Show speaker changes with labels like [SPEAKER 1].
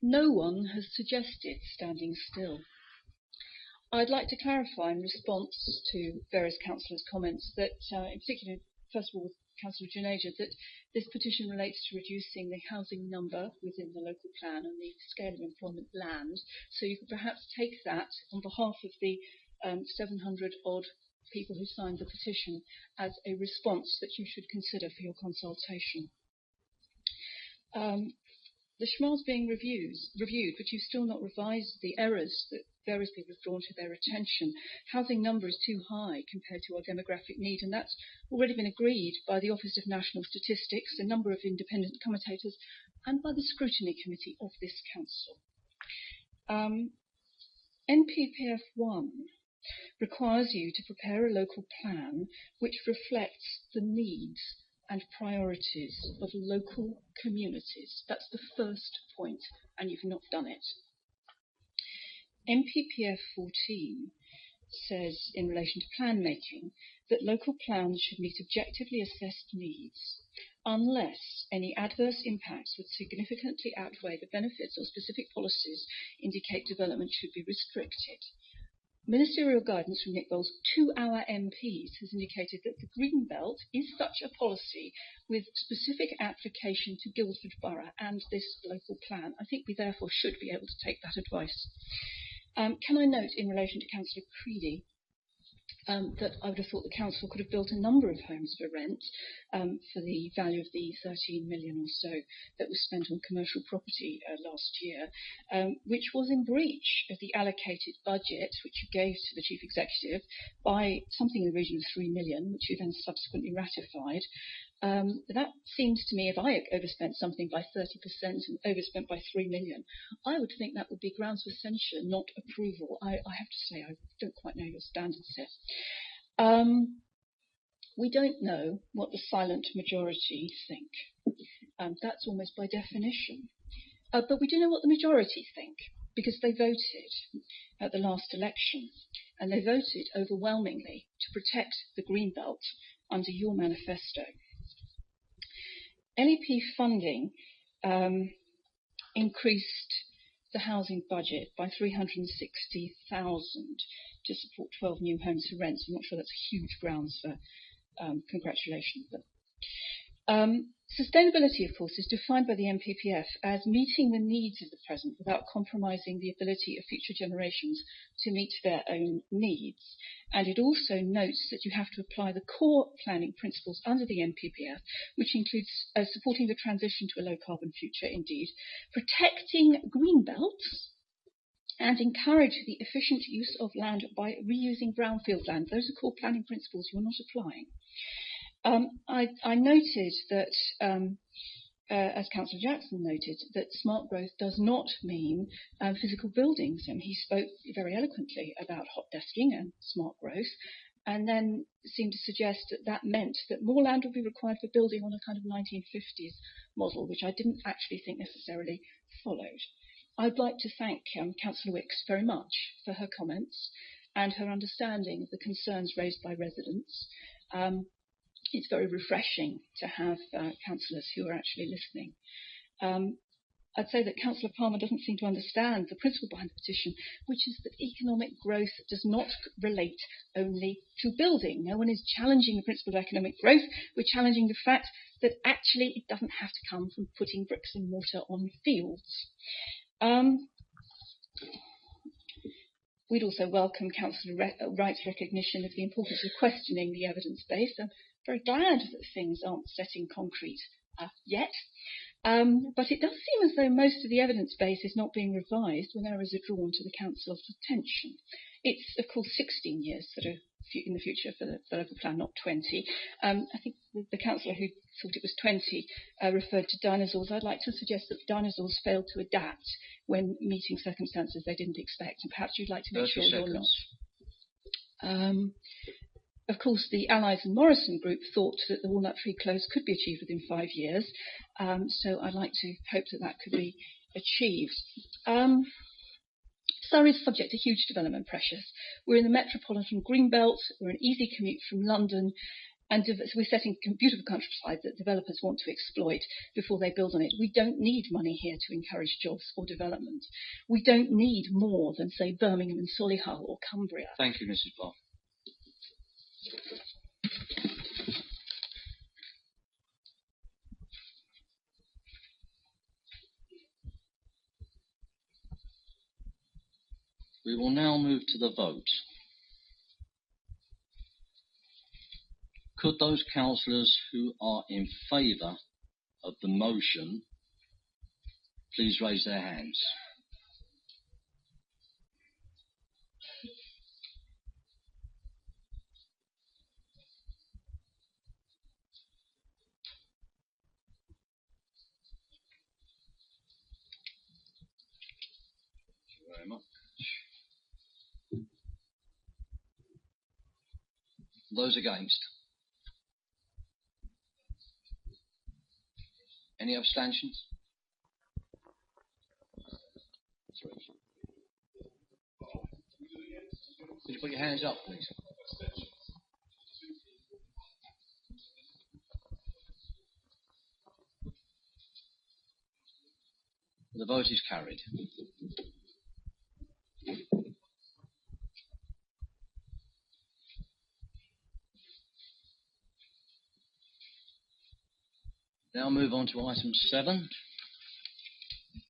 [SPEAKER 1] no one has suggested standing still. I'd like to clarify in response to various councillors' comments that, in particular, first of all, Councillor Junaja, that this petition relates to reducing the housing number within the local plan and the scale of employment land. So you could perhaps take that on behalf of the 700 odd people who signed the petition as a response that you should consider for your consultation. The schmal's being reviewed, but you've still not revised the errors that various people have drawn to their attention. Housing number is too high compared to our demographic need, and that's already been agreed by the Office of National Statistics, a number of independent commentators, and by the Scrutiny Committee of this Council. NPPF 1 requires you to prepare a local plan which reflects the needs and priorities of local communities. That's the first point, and you've not done it. NPPF 14 says, in relation to plan making, that local plans should meet objectively assessed needs unless any adverse impacts would significantly outweigh the benefits or specific policies indicate development should be restricted. Ministerial guidance from Nick Bowles to our MPs has indicated that the Green Belt is such a policy with specific application to Guildford Borough and this local plan. I think we therefore should be able to take that advice. Can I note in relation to Councillor Creedy that I would have thought the council could have built a number of homes for rent for the value of the 13 million or so that was spent on commercial property last year, which was in breach of the allocated budget which you gave to the chief executive by something in the region of 3 million, which you then subsequently ratified. That seems to me, if I overspent something by 30% and overspent by 3 million, I would think that would be grounds for censure, not approval. I have to say, I don't quite know your standards here. We don't know what the silent majority think. That's almost by definition. But we do know what the majority think, because they voted at the last election, and they voted overwhelmingly to protect the Green Belt under your manifesto. LEP funding increased the housing budget by 360,000 to support 12 new homes for rent. I'm not sure that's huge grounds for congratulation. But sustainability, of course, is defined by the NPPF as meeting the needs of the present without compromising the ability of future generations to meet their own needs. And it also notes that you have to apply the core planning principles under the NPPF, which includes supporting the transition to a low-carbon future, indeed, protecting green belts, and encourage the efficient use of land by reusing brownfield land. Those are core planning principles you're not applying. I noted that, as Councillor Jackson noted, that smart growth does not mean physical buildings, and he spoke very eloquently about hot desking and smart growth, and then seemed to suggest that that meant that more land would be required for building on a kind of 1950s model, which I didn't actually think necessarily followed. I'd like to thank Councillor Wicks very much for her comments and her understanding of the concerns raised by residents. It's very refreshing to have councillors who are actually listening. I'd say that Councillor Palmer doesn't seem to understand the principle behind the petition, which is that economic growth does not relate only to building. No one is challenging the principle of economic growth. We're challenging the fact that actually it doesn't have to come from putting bricks and mortar on fields. We'd also welcome Councillor Wright's recognition of the importance of questioning the evidence base. I'm very glad that things aren't set in concrete yet. But it does seem as though most of the evidence base is not being revised when errors are drawn to the Council's attention. It's, of course, 16 years that are in the future for the local plan, not 20. I think the councillor who thought it was 20 referred to dinosaurs. I'd like to suggest that dinosaurs failed to adapt when meeting circumstances they didn't expect, and perhaps you'd like to make sure you're not. Of course, the Allies and Morrison group thought that the Walnut Tree Close could be achieved within 5 years, so I'd like to hope that that could be achieved. Surrey is subject to huge development pressures. We're in the metropolitan Greenbelt, we're an easy commute from London, And so we're setting beautiful countryside that developers want to exploit before they build on it. We don't need money here to encourage jobs or development. We don't need more than, say, Birmingham and Solihull or Cumbria.
[SPEAKER 2] Thank you, Mrs. Bott. We will now move to the vote. Could those councillors who are in favour of the motion please raise their hands? Thank you very much. Those against? Any abstentions? Could you put your hands up, please? The vote is carried. Now move on to item 7.